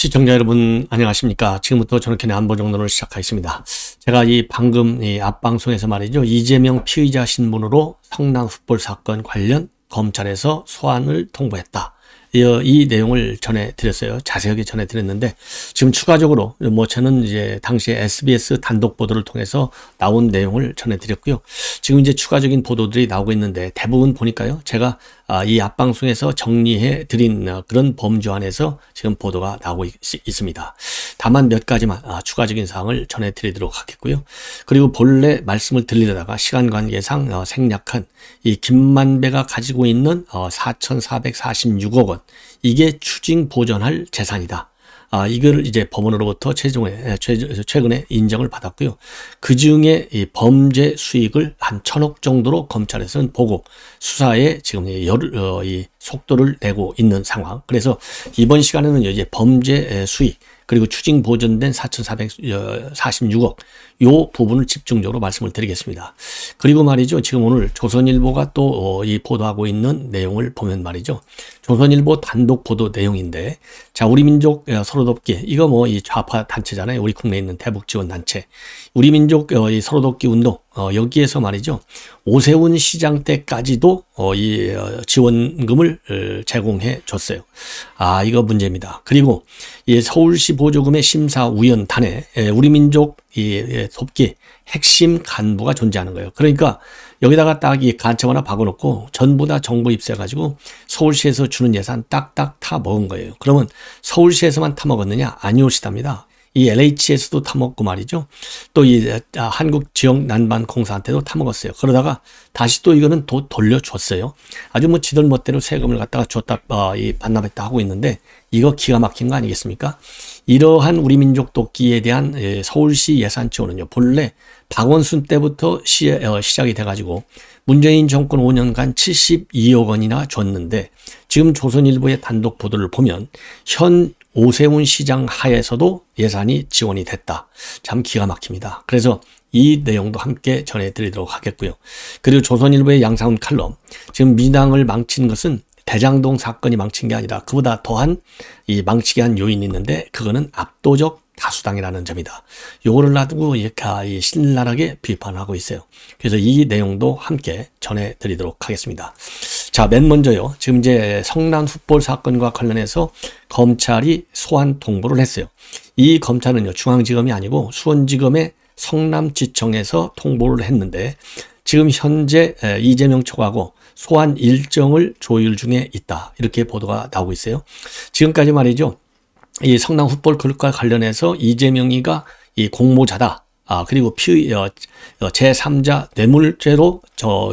시청자 여러분 안녕하십니까. 지금부터 저녁에 안보정론을 시작하겠습니다. 제가 방금 앞방송에서 말이죠. 이재명 피의자 신분으로 성남 fut볼 사건 관련 검찰에서 소환을 통보했다. 이 내용을 전해드렸어요. 자세하게 전해드렸는데, 지금 추가적으로 저는 이제 당시에 SBS 단독 보도를 통해서 나온 내용을 전해드렸고요. 지금 이제 추가적인 보도들이 나오고 있는데, 대부분 보니까요, 제가 이 앞방송에서 정리해 드린 그런 범주 안에서 지금 보도가 나오고 있습니다. 다만 몇 가지만 추가적인 사항을 전해드리도록 하겠고요. 그리고 본래 말씀을 드리려다가 시간 관계상 생략한 이 김만배가 가지고 있는 4,446억 원, 이게 추징 보전할 재산이다. 이걸 이제 법원으로부터 최근에 인정을 받았고요. 그 중에 이 범죄 수익을 한 1,000억 정도로 검찰에서는 보고 수사에 지금 이 속도를 내고 있는 상황. 그래서 이번 시간에는 이제 범죄 수익 그리고 추징 보전된 4,446억 요 부분을 집중적으로 말씀을 드리겠습니다. 그리고 말이죠. 지금 오늘 조선일보가 또 이 보도하고 있는 내용을 보면 말이죠. 조선일보 단독 보도 내용인데, 자, 우리 민족 서로 돕기, 이거 이 좌파 단체잖아요. 우리 국내에 있는 대북 지원 단체. 우리 민족 이 서로 돕기 운동, 여기에서 말이죠. 오세훈 시장 때까지도 이 지원금을 제공해 줬어요. 이거 문제입니다. 그리고 이 서울시 보조금의 심사위원단에 우리 민족 이 돕기 핵심 간부가 존재하는 거예요. 그러니까 여기다가 딱 이 간첩 하나 박아놓고 전부 다 정부 입수해가지고 서울시에서 주는 예산 딱딱 타 먹은 거예요. 그러면 서울시에서만 타 먹었느냐? 아니오시답니다. 이 LH에서도 타먹고 말이죠. 또 이 한국지역난방공사한테도 타먹었어요. 그러다가 다시 또 이거는 또 돌려줬어요. 아주 지들 멋대로 세금을 갖다가 줬다, 반납했다 하고 있는데, 이거 기가 막힌 거 아니겠습니까? 이러한 우리 민족 돕기에 대한 서울시 예산 지원은요, 본래 박원순 때부터 시작이 돼가지고 문재인 정권 5년간 72억 원이나 줬는데, 지금 조선일보의 단독 보도를 보면 현 오세훈 시장 하에서도 예산이 지원이 됐다. 참 기가 막힙니다. 그래서 이 내용도 함께 전해드리도록 하겠고요. 그리고 조선일보의 양상훈 칼럼, 지금 민주당을 망친 것은 대장동 사건이 망친 게 아니라 그보다 더한 이 망치게 한 요인이 있는데, 그거는 압도적 다수당이라는 점이다. 요거를 놔두고 이렇게 신랄하게 비판하고 있어요. 그래서 이 내용도 함께 전해드리도록 하겠습니다. 자, 맨 먼저요. 지금 이제 성남 fut볼 사건과 관련해서 검찰이 소환 통보를 했어요. 이 검찰은요, 중앙지검이 아니고 수원지검의 성남지청에서 통보를 했는데, 지금 현재 이재명 촉하고 소환 일정을 조율 중에 있다. 이렇게 보도가 나오고 있어요. 지금까지 말이죠. 이 성남 fut볼 클럽과 관련해서 이재명이가 이 공모자다. 그리고 제3자 뇌물죄로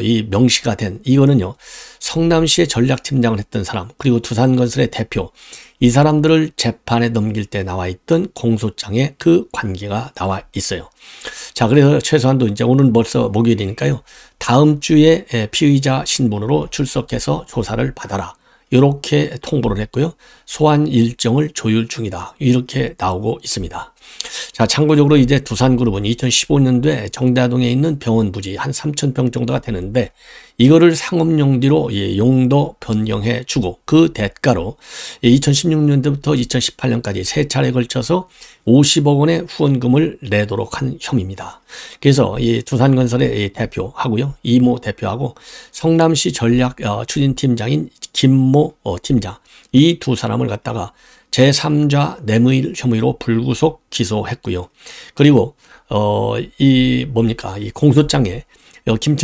이 명시가 된 이거는요, 성남시의 전략팀장을 했던 사람, 그리고 두산건설의 대표, 이 사람들을 재판에 넘길 때 나와 있던 공소장에 그 관계가 나와 있어요. 자, 그래서 최소한도 이제 오늘 벌써 목요일이니까요, 다음 주에 피의자 신분으로 출석해서 조사를 받아라. 이렇게 통보를 했고요. 소환 일정을 조율 중이다. 이렇게 나오고 있습니다. 자, 참고적으로 이제 두산그룹은 2015년도에 정다동에 있는 병원 부지 한 3,000평 정도가 되는데, 이거를 상업용지로 용도 변경해 주고, 그 대가로 2016년도부터 2018년까지 세 차례에 걸쳐서 50억 원의 후원금을 내도록 한 혐의입니다. 그래서 이 두산건설의 대표하고요, 이모 대표하고 성남시 전략 추진팀장인 김모 팀장, 이 두 사람을 갖다가 제3자 뇌물 혐의로 불구속 기소했고요. 그리고 이 공소장에 김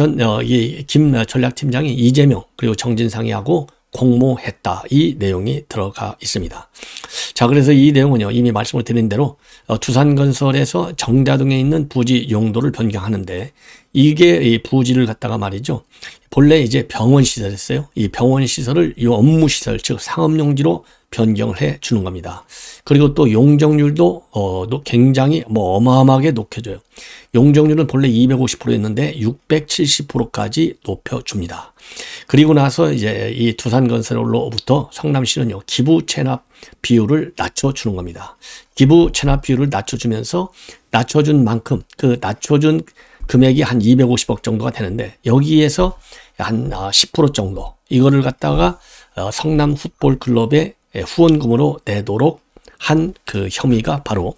전략팀장이 이재명 그리고 정진상이하고 공모했다. 이 내용이 들어가 있습니다. 자, 그래서 이 내용은요, 이미 말씀을 드린 대로 두산건설에서 정자동에 있는 부지 용도를 변경하는데, 이게 이 부지를 갖다가 말이죠, 본래 이제 병원 시설이었어요. 이 병원 시설을 이 업무 시설, 즉 상업용지로 변경을 해 주는 겁니다. 그리고 또 용적률도 굉장히 어마어마하게 높여줘요. 용적률은 본래 250%였는데 670%까지 높여줍니다. 그리고 나서 이제 이 두산건설로부터 성남시는요, 기부 체납 비율을 낮춰주는 겁니다. 기부 체납 비율을 낮춰주면서 낮춰준 만큼 그 낮춰준 금액이 한 250억 정도가 되는데, 여기에서 한 10% 정도 이거를 갖다가 성남 풋볼 클럽에 후원금으로 내도록 한 그 혐의가 바로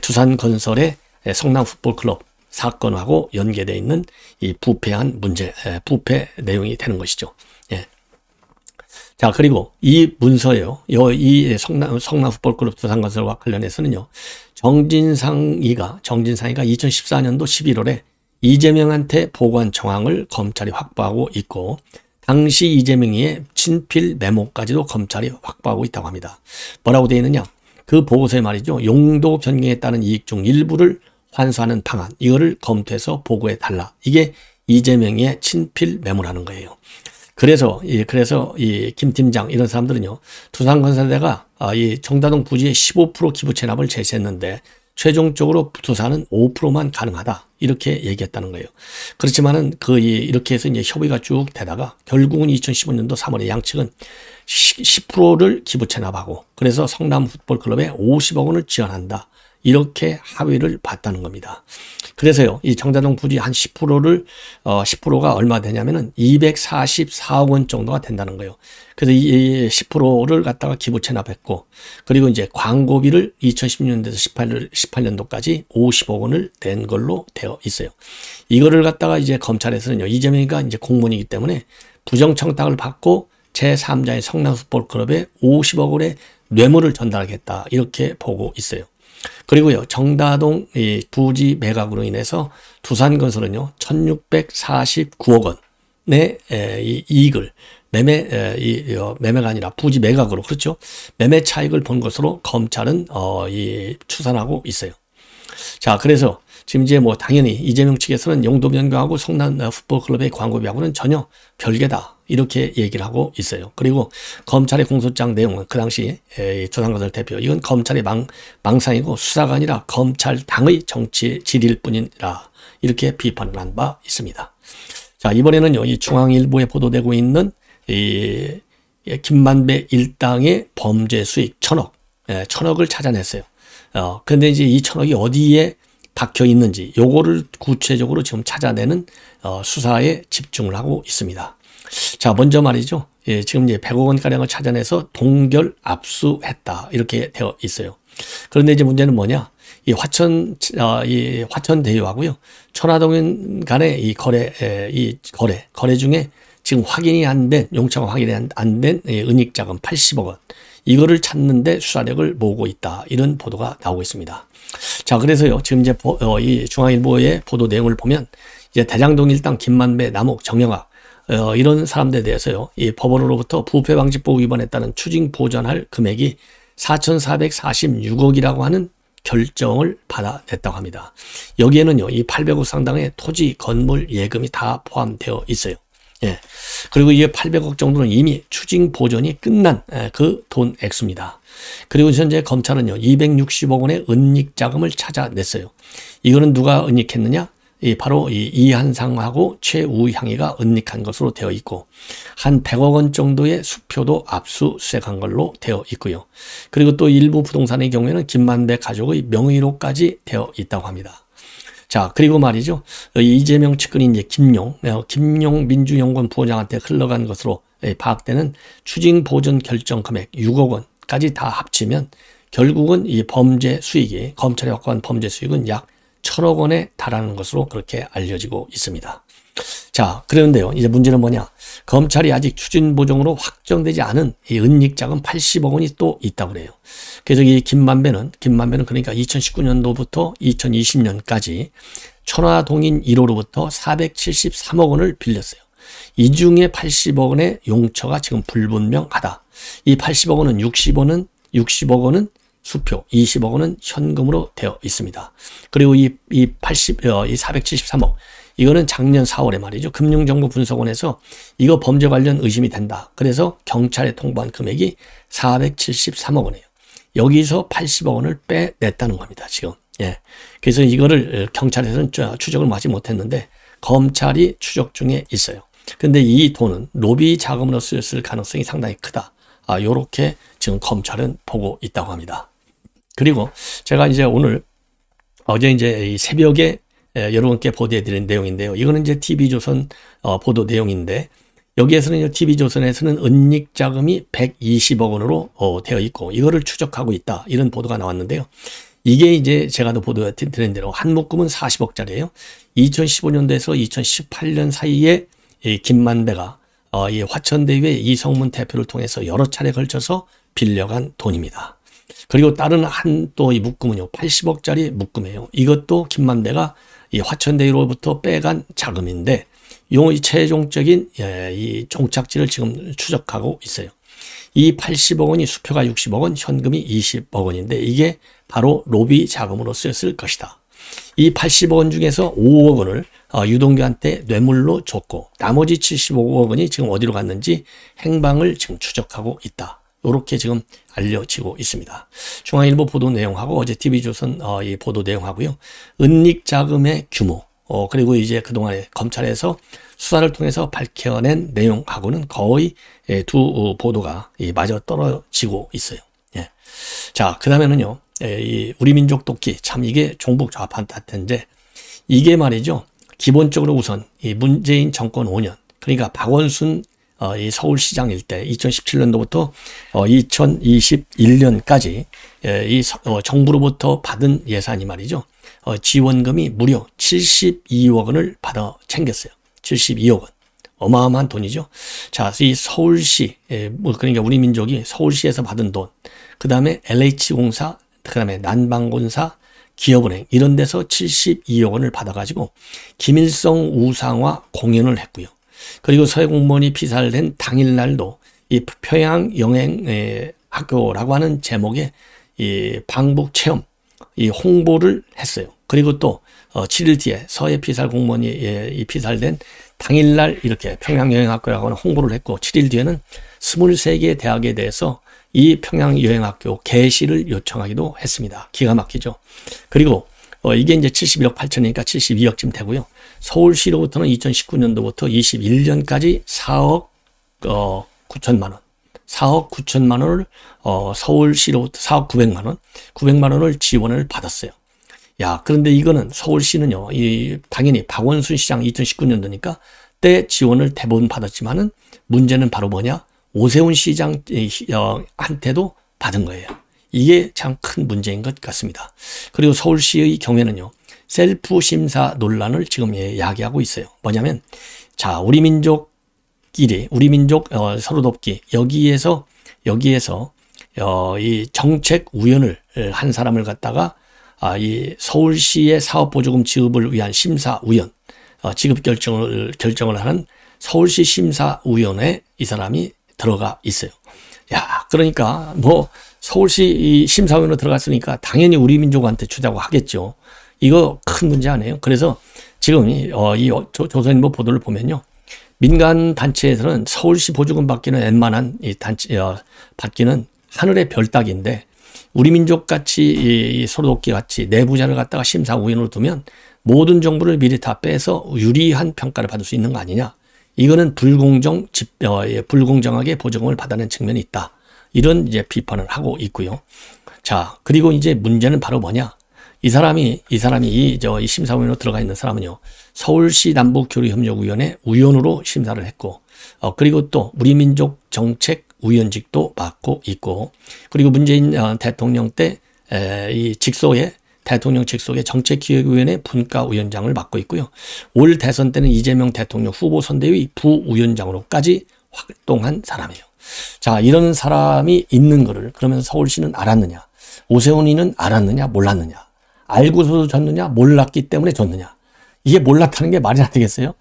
두산건설의 성남 풋볼클럽 사건하고 연계되어 있는 이 부패한 문제, 부패 내용이 되는 것이죠. 예. 자, 그리고 이 문서요, 이 성남 풋볼클럽 두산건설과 관련해서는요, 정진상이가 2014년도 11월에 이재명한테 보고한 정황을 검찰이 확보하고 있고, 당시 이재명의 친필 메모까지도 검찰이 확보하고 있다고 합니다. 뭐라고 되어 있느냐? 그 보고서에 말이죠, 용도 변경에 따른 이익 중 일부를 환수하는 방안, 이거를 검토해서 보고해 달라. 이게 이재명의 친필 메모라는 거예요. 그래서 이 김 팀장 이런 사람들은요, 두산건설대가 이 정다동 부지의 15% 기부 체납을 제시했는데 최종적으로 두산은 5%만 가능하다, 이렇게 얘기했다는 거예요. 그렇지만은 이렇게 해서 이제 협의가 쭉 되다가 결국은 2015년도 3월에 양측은 10%를 기부 체납하고, 그래서 성남 풋볼클럽에 50억 원을 지원한다, 이렇게 합의를 봤다는 겁니다. 그래서요, 이 정다동 부지 한 10%가 얼마 되냐면은 244억 원 정도가 된다는 거예요. 그래서 이 10%를 갖다가 기부 체납했고, 그리고 이제 광고비를 2016년도에서 18년도까지 50억 원을 낸 걸로 되어 있어요. 이거를 갖다가 이제 검찰에서는요, 이재명이가 이제 공무원이기 때문에 부정청탁을 받고 제3자의 성남 풋볼클럽에 50억 원의 뇌물을 전달하겠다, 이렇게 보고 있어요. 그리고요, 정다동 이 부지 매각으로 인해서 두산건설은요, 1649억 원의 이 이익을 매매가 아니라 부지 매각으로, 그렇죠, 매매 차익을 본 것으로 검찰은 추산하고 있어요. 자, 그래서 지금 이제 뭐 당연히 이재명 측에서는 용도 변경하고 성남 풋볼클럽의 광고비하고는 전혀 별개다, 이렇게 얘기를 하고 있어요. 그리고 검찰의 공소장 내용은 그 당시 두산건설 대표, 이건 검찰의 망상이고 수사가 아니라 검찰당의 정치 질일 뿐이라, 이렇게 비판을 한 바 있습니다. 자, 이번에는요, 이 중앙일보에 보도되고 있는 이 김만배 일당의 범죄 수익 1,000억을 찾아냈어요. 근데 이제 이 1,000억이 어디에 박혀 있는지 요거를 구체적으로 지금 찾아내는 수사에 집중을 하고 있습니다. 자, 먼저 말이죠, 지금 이제 100억 원가량을 찾아내서 동결 압수했다, 이렇게 되어 있어요. 그런데 이제 문제는 뭐냐, 이 화천대유하고요, 천화동인 간의 이 거래 중에 지금 확인이 안 된, 용처가 확인이 안 된 은닉자금 80억 원, 이거를 찾는데 수사력을 모으고 있다, 이런 보도가 나오고 있습니다. 자, 그래서요, 지금 이제 이 중앙일보의 보도 내용을 보면 이제 대장동 일당 김만배, 남욱, 정영학 이런 사람들에 대해서요, 이 법원으로부터 부패방지법 위반에 따른 추징 보전할 금액이 4,446억이라고 하는 결정을 받아냈다고 합니다. 여기에는요, 이 800억 상당의 토지, 건물, 예금이 다 포함되어 있어요. 예. 그리고 이게 800억 정도는 이미 추징 보전이 끝난 그 돈 액수입니다. 그리고 현재 검찰은요, 260억 원의 은닉 자금을 찾아냈어요. 이거는 누가 은닉했느냐? 바로 이한상하고 최우향이가 은닉한 것으로 되어 있고, 한 100억 원 정도의 수표도 압수수색한 걸로 되어 있고요. 그리고 또 일부 부동산의 경우에는 김만배 가족의 명의로까지 되어 있다고 합니다. 자, 그리고 말이죠, 이재명 측근인 이제 김용 민주연구원 부원장한테 흘러간 것으로 파악되는 추징 보전 결정 금액 6억 원까지 다 합치면 결국은 이 범죄 수익이, 검찰이 확보한 범죄 수익은 약 1,000억 원에 달하는 것으로 그렇게 알려지고 있습니다. 자, 그런데요, 이제 문제는 뭐냐, 검찰이 아직 추징 보정으로 확정되지 않은 이 은닉자금 80억 원이 또 있다고 그래요. 그래서 이 김만배는 그러니까 2019년도부터 2020년까지 천화동인 1호로부터 473억 원을 빌렸어요. 이 중에 80억 원의 용처가 지금 불분명하다. 이 80억 원은 60억 원은 수표, 20억 원은 현금으로 되어 있습니다. 그리고 이 473억, 이거는 작년 4월에 말이죠, 금융정보분석원에서 이거 범죄 관련 의심이 된다, 그래서 경찰에 통보한 금액이 473억 원이에요. 여기서 80억 원을 빼냈다는 겁니다, 지금. 예. 그래서 이거를 경찰에서는 추적을 하지 못했는데 검찰이 추적 중에 있어요. 근데 이 돈은 로비 자금으로 쓰였을 가능성이 상당히 크다. 요렇게 지금 검찰은 보고 있다고 합니다. 그리고 제가 이제 어제 이제 이 새벽에 여러분께 보도해 드린 내용인데요. 이거는 이제 TV조선 보도 내용인데, 여기에서는 TV조선에서는 은닉자금이 120억 원으로 되어 있고 이거를 추적하고 있다. 이런 보도가 나왔는데요. 이게 이제 제가 도 보도해 드린 대로 한 묶음은 40억짜리예요. 2015년도에서 2018년 사이에 이 김만배가 이 화천대유의 이성문 대표를 통해서 여러 차례 걸쳐서 빌려간 돈입니다. 그리고 다른 한 또 이 묶음은요, 80억짜리 묶음이에요. 이것도 김만배가 이 화천대유로부터 빼간 자금인데, 이 최종적인 이 종착지를 지금 추적하고 있어요. 이 80억 원이 수표가 60억 원, 현금이 20억 원인데 이게 바로 로비 자금으로 쓰였을 것이다. 이 80억 원 중에서 5억 원을 유동규한테 뇌물로 줬고 나머지 75억 원이 지금 어디로 갔는지 행방을 지금 추적하고 있다. 이렇게 지금 알려지고 있습니다. 중앙일보 보도 내용하고 어제 TV조선 이 보도 내용하고요. 은닉자금의 규모 그리고 이제 그동안에 검찰에서 수사를 통해서 밝혀낸 내용하고는 거의 두 보도가 마저 떨어지고 있어요. 예. 자, 그 다음에는요, 이 우리 민족 돕기 참 이게 종북 좌파 탓인데 이게 말이죠. 기본적으로 우선 이 문재인 정권 5년 그러니까 박원순 이 서울시장 일때 2017년도부터 2021년까지 이 정부로부터 받은 예산이 말이죠. 지원금이 무려 72억 원을 받아 챙겼어요. 72억 원. 어마어마한 돈이죠. 자, 이 서울시, 그러니까 우리 민족이 서울시에서 받은 돈, 그 다음에 LH공사, 그 다음에 난방공사, 기업은행 이런 데서 72억 원을 받아가지고 김일성 우상화 공연을 했고요. 그리고 서해 공무원이 피살된 당일날도 이 평양 영행 학교라고 하는 제목의 이 방북 체험 이 홍보를 했어요. 그리고 또 7일 뒤에 서해 피살 공무원이 이 피살된 당일날 이렇게 평양여행학교라고 하는 홍보를 했고 7일 뒤에는 23개의 대학에 대해서 이 평양여행학교 개시를 요청하기도 했습니다. 기가 막히죠. 그리고 이게 이제 71억 8천이니까 72억쯤 되고요. 서울시로부터는 2019년도부터 21년까지 4억 9천만 원. 4억 9천만 원을 서울시로부터 4억 900만 원, 900만 원을 지원을 받았어요. 야, 그런데 이거는 서울시는요, 당연히 박원순 시장 2019년도니까 때 지원을 대부분 받았지만은 문제는 바로 뭐냐? 오세훈 시장 한테도 받은 거예요. 이게 참 큰 문제인 것 같습니다. 그리고 서울시의 경우에는요, 셀프 심사 논란을 지금 야기하고 있어요. 뭐냐면, 자, 우리 민족끼리, 우리 민족 서로 돕기, 여기에서 이 정책 우연을 한 사람을 갖다가 이 서울시의 사업보조금 지급을 위한 심사위원, 지급 결정을 하는 서울시 심사위원회에 이 사람이 들어가 있어요. 야, 그러니까 뭐 서울시 이 심사위원으로 들어갔으니까 당연히 우리 민족한테 주자고 하겠죠. 이거 큰 문제 아니에요. 그래서 지금 이 조선일보 보도를 보면요. 민간 단체에서는 서울시 보조금 받기는 웬만한 이 단체 받기는 하늘의 별 따기인데 우리 민족 같이 이 서로 돕기 같이 내부자를 갖다가 심사위원으로 두면 모든 정보를 미리 다 빼서 유리한 평가를 받을 수 있는 거 아니냐. 이거는 불공정하게 보조금을 받아낸 측면이 있다. 이런 이제 비판을 하고 있고요. 자, 그리고 이제 문제는 바로 뭐냐? 이 사람이 이 심사위원으로 들어가 있는 사람은요, 서울시 남북교류협력위원회 위원으로 심사를 했고, 그리고 또 우리 민족 정책 위원직도 맡고 있고, 그리고 문재인 대통령 때 이 직속에 대통령 직속의 정책기획위원회 분과위원장을 맡고 있고요. 올 대선 때는 이재명 대통령 후보선대위 부위원장으로까지 활동한 사람이에요. 자, 이런 사람이 있는 거를 그러면 서울시는 알았느냐? 오세훈이는 알았느냐? 몰랐느냐? 알고서 줬느냐? 몰랐기 때문에 줬느냐? 이게 몰랐다는 게 말이 안 되겠어요?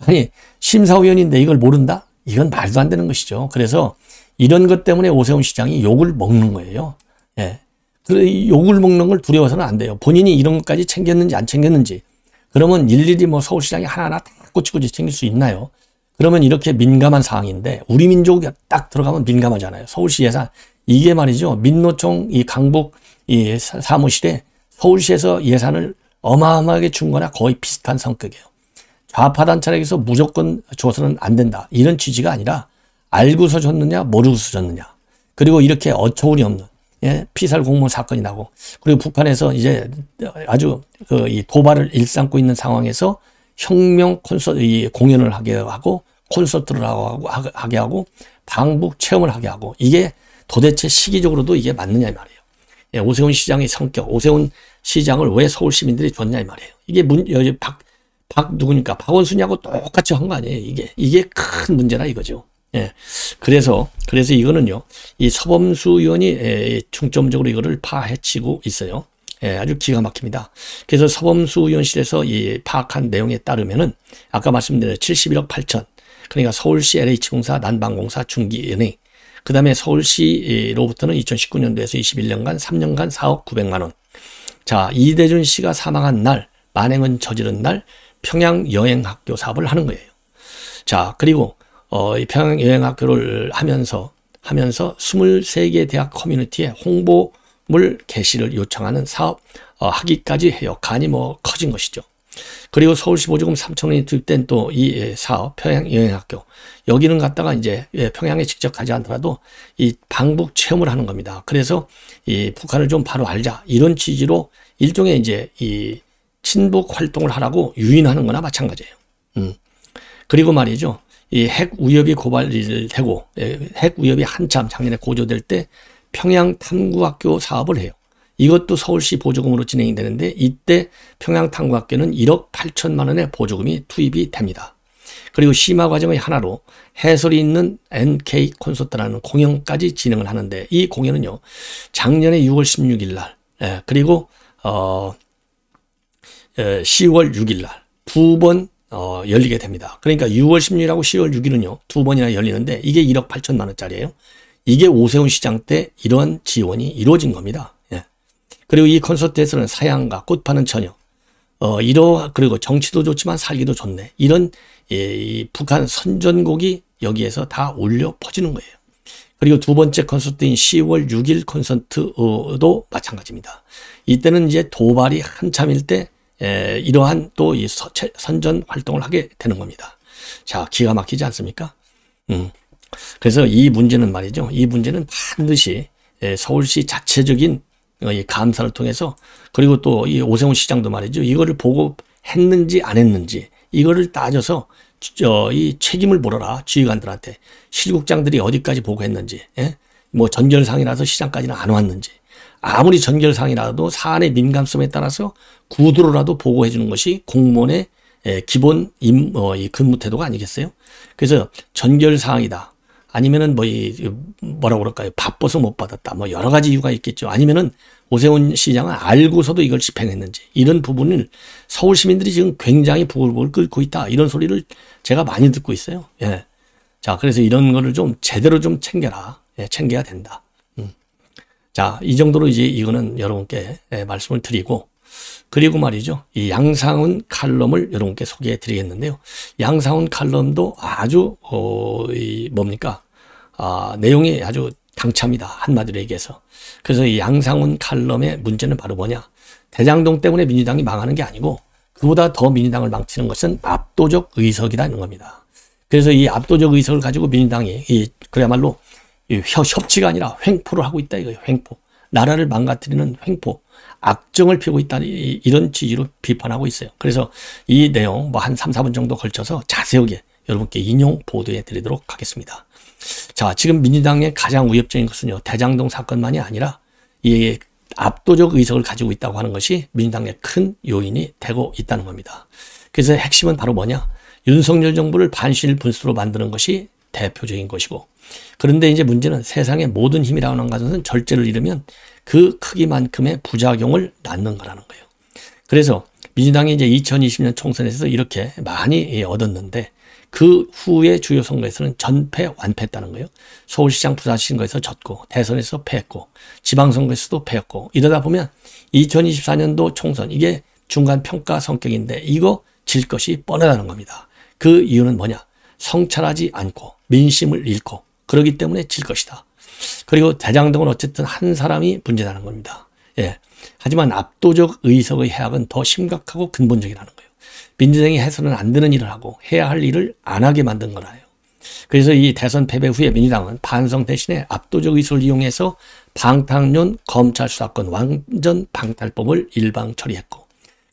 아니, 심사위원인데 이걸 모른다? 이건 말도 안 되는 것이죠. 그래서 이런 것 때문에 오세훈 시장이 욕을 먹는 거예요. 예. 그 욕을 먹는 걸 두려워서는 안 돼요. 본인이 이런 것까지 챙겼는지 안 챙겼는지. 그러면 일일이 뭐 서울시장이 하나하나 다 꼬치꼬치 챙길 수 있나요? 그러면 이렇게 민감한 상황인데 우리 민족이 딱 들어가면 민감하잖아요. 서울시 예산. 이게 말이죠. 민노총 이 강북 이 사무실에 서울시에서 예산을 어마어마하게 준 거나 거의 비슷한 성격이에요. 좌파 단체에서 무조건 줘서는 안 된다. 이런 취지가 아니라 알고서 줬느냐 모르고서 줬느냐. 그리고 이렇게 어처구니 없는 피살 공무원 사건이 나고 그리고 북한에서 이제 아주 이 도발을 일삼고 있는 상황에서 혁명 콘서트 공연을 하게 하고 콘서트를 하게 하고 방북 체험을 하게 하고 이게 도대체 시기적으로도 이게 맞느냐 이 말이에요. 예, 오세훈 시장의 성격, 오세훈 시장을 왜 서울 시민들이 줬냐 이 말이에요. 이게 누구니까 박원순이하고 똑같이 한 거 아니에요. 이게 큰 문제라 이거죠. 예. 그래서 이거는요, 이 서범수 의원이 중점적으로 이거를 파헤치고 있어요. 예, 아주 기가 막힙니다. 그래서 서범수 의원실에서 이 파악한 내용에 따르면은 아까 말씀드린 71억 8천, 그러니까 서울시 LH공사, 난방공사, 중기은행, 그 다음에 서울시로부터는 2019년도에서 21년간 3년간 4억 900만 원. 자, 이대준 씨가 사망한 날, 만행은 저지른 날 평양 여행학교 사업을 하는 거예요. 자, 그리고 이 평양 여행학교를 하면서 23개 대학 커뮤니티에 홍보물 게시를 요청하는 사업 하기까지 해요. 간이 뭐 커진 것이죠. 그리고 서울시 보조금 3,000원이 투입된 또 이 사업 평양 여행학교, 여기는 갔다가 이제 평양에 직접 가지 않더라도 이 방북 체험을 하는 겁니다. 그래서 이 북한을 좀 바로 알자 이런 취지로 일종의 이제 이 친북 활동을 하라고 유인하는 거나 마찬가지예요. 그리고 말이죠. 이 핵 위협이 고발이 되고 핵 위협이 한참 작년에 고조될 때 평양 탐구학교 사업을 해요. 이것도 서울시 보조금으로 진행이 되는데 이때 평양 탐구학교는 1억 8천만 원의 보조금이 투입이 됩니다. 그리고 심화 과정의 하나로 해설이 있는 NK 콘서트라는 공연까지 진행을 하는데 이 공연은요, 작년에 6월 16일 날, 그리고 10월 6일 날 두 번 열리게 됩니다. 그러니까 6월 16일하고 10월 6일은요, 두 번이나 열리는데 이게 1억 8천만 원짜리예요. 이게 오세훈 시장 때 이러한 지원이 이루어진 겁니다. 그리고 이 콘서트에서는 사양가, 꽃 파는 처녀, 그리고 정치도 좋지만 살기도 좋네. 이런 이 북한 선전곡이 여기에서 다 울려 퍼지는 거예요. 그리고 두 번째 콘서트인 10월 6일 콘서트도 마찬가지입니다. 이때는 이제 도발이 한참일 때 이러한 또 이 선전 활동을 하게 되는 겁니다. 자, 기가 막히지 않습니까? 그래서 이 문제는 말이죠. 이 문제는 반드시 서울시 자체적인 이 감사를 통해서, 그리고 또 이 오세훈 시장도 말이죠. 이거를 보고 했는지 안 했는지 이거를 따져서 이 책임을 물어라. 지휘관들한테 실국장들이 어디까지 보고했는지, 뭐 전결상이라서 시장까지는 안 왔는지, 아무리 전결상이라도 사안의 민감성에 따라서 구두로라도 보고해 주는 것이 공무원의 기본 이 근무 태도가 아니겠어요? 그래서 전결사항이다. 아니면은 뭐라고 그럴까요? 바빠서 못 받았다. 뭐 여러 가지 이유가 있겠죠. 아니면은 오세훈 시장은 알고서도 이걸 집행했는지, 이런 부분을 서울 시민들이 지금 굉장히 부글부글 끓고 있다. 이런 소리를 제가 많이 듣고 있어요. 예. 자, 그래서 이런 거를 좀 제대로 좀 챙겨라. 예, 챙겨야 된다. 자, 이 정도로 이제 이거는 여러분께 말씀을 드리고, 그리고 말이죠. 이 양상훈 칼럼을 여러분께 소개해 드리겠는데요. 양상훈 칼럼도 아주 내용이 아주 당차입니다. 한마디로 얘기해서. 그래서 이 양상훈 칼럼의 문제는 바로 뭐냐? 대장동 때문에 민주당이 망하는 게 아니고 그보다 더 민주당을 망치는 것은 압도적 의석이라는 겁니다. 그래서 이 압도적 의석을 가지고 민주당이 그야말로 협치가 아니라 횡포를 하고 있다 이거예요. 횡포. 나라를 망가뜨리는 횡포. 악정을 피우고 있다. 이런 취지로 비판하고 있어요. 그래서 이 내용 한 3, 4분 정도 걸쳐서 자세하게 여러분께 인용 보도해 드리도록 하겠습니다. 자, 지금 민주당의 가장 위협적인 것은요, 대장동 사건만이 아니라 이 압도적 의석을 가지고 있다고 하는 것이 민주당의 큰 요인이 되고 있다는 겁니다. 그래서 핵심은 바로 뭐냐? 윤석열 정부를 반실 분수로 만드는 것이 대표적인 것이고, 그런데 이제 문제는 세상의 모든 힘이라고 하는 것은 절제를 잃으면 그 크기만큼의 부작용을 낳는 거라는 거예요. 그래서 민주당이 이제 2020년 총선에서 이렇게 많이 얻었는데 그 후에 주요 선거에서는 전패 완패했다는 거예요. 서울시장, 부산시장 거에서 졌고, 대선에서 패했고, 지방선거에서도 패했고, 이러다 보면 2024년도 총선, 이게 중간 평가 성격인데 이거 질 것이 뻔하다는 겁니다. 그 이유는 뭐냐? 성찰하지 않고 민심을 잃고 그러기 때문에 질 것이다. 그리고 대장동은 어쨌든 한 사람이 문제라는 겁니다. 예. 하지만 압도적 의석의 해악은 더 심각하고 근본적이라는 거예요. 민주당이 해서는 안 되는 일을 하고 해야 할 일을 안 하게 만든 거라요. 그래서 이 대선 패배 후에 민주당은 반성 대신에 압도적 의석을 이용해서 방탄용 검찰 수사권 완전 방탈법을 일방 처리했고,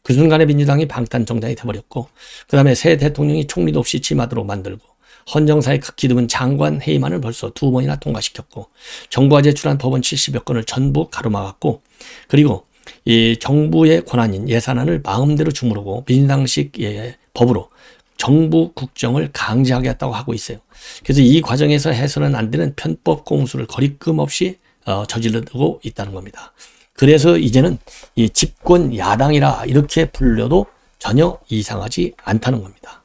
그 순간에 민주당이 방탄정당이 돼버렸고, 그 다음에 새 대통령이 총리도 없이 지마도록 만들고, 헌정사의 극히 드문 장관 회의만을 벌써 2번이나 통과시켰고 정부가 제출한 법원 70여 건을 전부 가로막았고 그리고 이 정부의 권한인 예산안을 마음대로 주무르고 민주당식 법으로 정부 국정을 강제하겠다고 하고 있어요. 그래서 이 과정에서 해서는 안 되는 편법 공수를 거리낌 없이 저지르고 있다는 겁니다. 그래서 이제는 이 집권 야당이라 이렇게 불려도 전혀 이상하지 않다는 겁니다.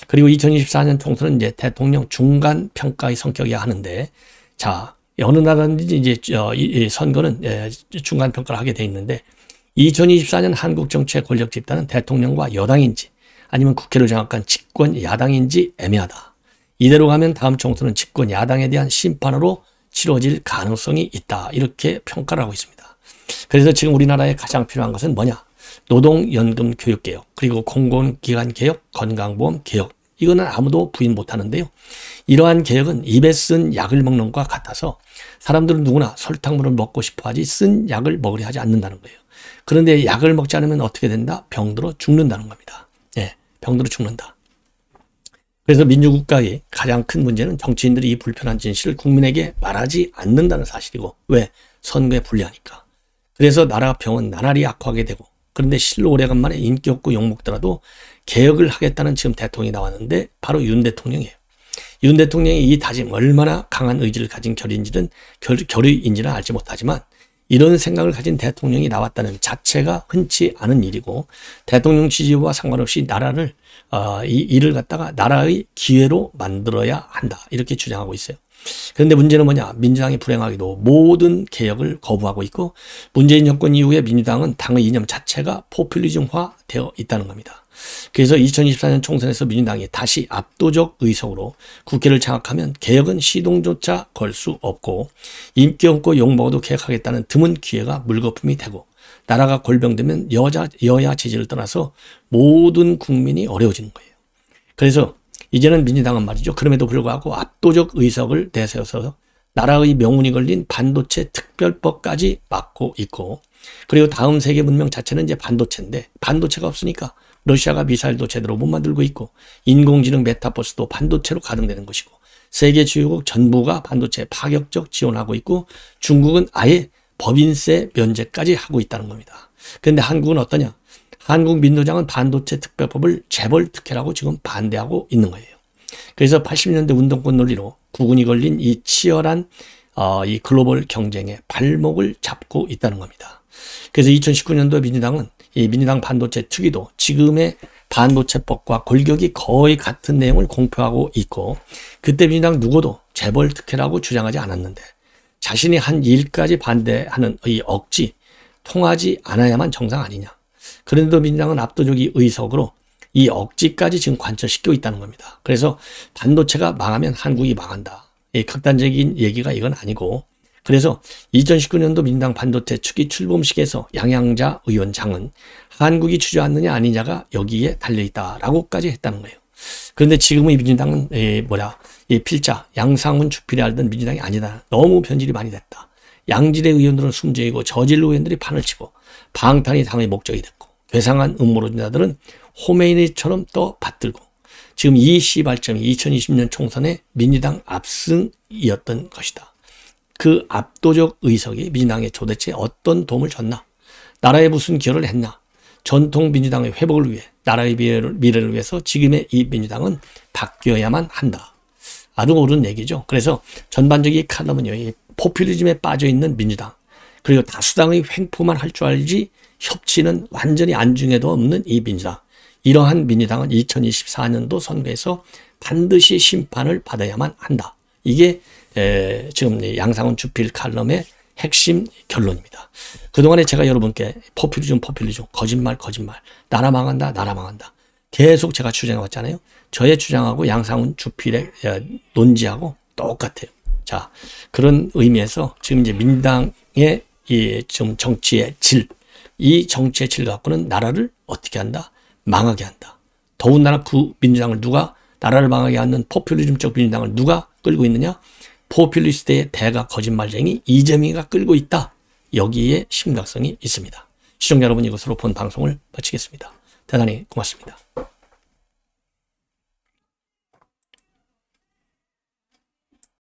그리고 2024년 총선은 이제 대통령 중간 평가의 성격이야 하는데, 자, 어느 나라든지 이제 이 선거는 중간 평가를 하게 돼 있는데, 2024년 한국 정치의 권력 집단은 대통령과 여당인지 아니면 국회를 장악한 집권 야당인지 애매하다. 이대로 가면 다음 총선은 집권 야당에 대한 심판으로 치러질 가능성이 있다. 이렇게 평가를 하고 있습니다. 그래서 지금 우리나라에 가장 필요한 것은 뭐냐? 노동연금 교육개혁, 그리고 공공기관 개혁, 건강보험 개혁. 이거는 아무도 부인 못하는데요. 이러한 개혁은 입에 쓴 약을 먹는 것과 같아서 사람들은 누구나 설탕물을 먹고 싶어 하지 쓴 약을 먹으려 하지 않는다는 거예요. 그런데 약을 먹지 않으면 어떻게 된다? 병들어 죽는다는 겁니다. 예, 병들어 죽는다. 그래서 민주국가의 가장 큰 문제는 정치인들이 이 불편한 진실을 국민에게 말하지 않는다는 사실이고, 왜? 선거에 불리하니까. 그래서 나라 병은 나날이 악화하게 되고, 그런데 실로 오래간만에 인기 없고 욕먹더라도 개혁을 하겠다는 지금 대통령이 나왔는데 바로 윤 대통령이에요. 윤 대통령이 이 다짐, 얼마나 강한 의지를 가진 결의인지는 알지 못하지만 이런 생각을 가진 대통령이 나왔다는 자체가 흔치 않은 일이고, 대통령 지지와 상관없이 나라를 이 일을 갖다가 나라의 기회로 만들어야 한다, 이렇게 주장하고 있어요. 그런데 문제는 뭐냐? 민주당이 불행하게도 모든 개혁을 거부하고 있고, 문재인 정권 이후에 민주당은 당의 이념 자체가 포퓰리즘화 되어 있다는 겁니다. 그래서 2024년 총선에서 민주당이 다시 압도적 의석으로 국회를 장악하면 개혁은 시동조차 걸 수 없고, 인기 없고 욕먹어도 개혁하겠다는 드문 기회가 물거품이 되고, 나라가 골병되면 여야 지지를 떠나서 모든 국민이 어려워지는 거예요. 그래서 이제는 민주당은 말이죠, 그럼에도 불구하고 압도적 의석을 내세워서 나라의 명운이 걸린 반도체 특별법까지 막고 있고, 그리고 다음 세계 문명 자체는 이제 반도체인데, 반도체가 없으니까 러시아가 미사일도 제대로 못 만들고 있고, 인공지능 메타버스도 반도체로 가동되는 것이고, 세계 주요국 전부가 반도체에 파격적 지원하고 있고, 중국은 아예 법인세 면제까지 하고 있다는 겁니다. 그런데 한국은 어떠냐? 한국 민주당은 반도체 특별법을 재벌 특혜라고 지금 반대하고 있는 거예요. 그래서 80년대 운동권 논리로 구군이 걸린 이 치열한 이 글로벌 경쟁에 발목을 잡고 있다는 겁니다. 그래서 2019년도 민주당은 이 민주당 반도체 특위도 지금의 반도체법과 골격이 거의 같은 내용을 공표하고 있고, 그때 민주당 누구도 재벌 특혜라고 주장하지 않았는데 자신이 한 일까지 반대하는 이 억지, 통하지 않아야만 정상 아니냐. 그런데도 민주당은 압도적인 의석으로 이 억지까지 지금 관철시키고 있다는 겁니다. 그래서 반도체가 망하면 한국이 망한다. 이 극단적인 얘기가 이건 아니고, 그래서 2019년도 민주당 반도체 축이 출범식에서 양양자 의원장은 한국이 주저앉느냐 아니냐가 여기에 달려있다라고까지 했다는 거예요. 그런데 지금의 민주당은 이 필자 양상훈 주필에 알던 민주당이 아니다. 너무 변질이 많이 됐다. 양질의 의원들은 숨죽이고 저질 의원들이 판을 치고 방탄이 당의 목적이 됐고, 괴상한 음모론자들은 호메이니처럼 또 받들고, 지금 이 시발점이 2020년 총선의 민주당 압승이었던 것이다. 그 압도적 의석이 민주당에 도대체 어떤 도움을 줬나? 나라에 무슨 기여를 했나? 전통 민주당의 회복을 위해, 나라의 미래를 위해서 지금의 이 민주당은 바뀌어야만 한다. 아주 옳은 얘기죠. 그래서 전반적인 칼럼은요, 이 포퓰리즘에 빠져있는 민주당, 그리고 다수당의 횡포만 할 줄 알지 협치는 완전히 안중에도 없는 이 민주당, 이러한 민주당은 2024년도 선거에서 반드시 심판을 받아야만 한다. 이게 지금 양상훈 주필 칼럼의 핵심 결론입니다. 그동안에 제가 여러분께 포퓰리즘, 거짓말, 나라 망한다 계속 제가 주장해 왔잖아요. 저의 주장하고 양상훈 주필의 논지하고 똑같아요. 자, 그런 의미에서 지금 이제 민주당의 이 지금 정치의 질, 이 정치의 질 갖고는 나라를 어떻게 한다? 망하게 한다. 더군다나 그 민주당을 나라를 망하게 하는 포퓰리즘적 민주당을 누가 끌고 있느냐? 포퓰리스트의 대가 거짓말쟁이 이재명이가 끌고 있다. 여기에 심각성이 있습니다. 시청자 여러분, 이것으로 본 방송을 마치겠습니다. 대단히 고맙습니다.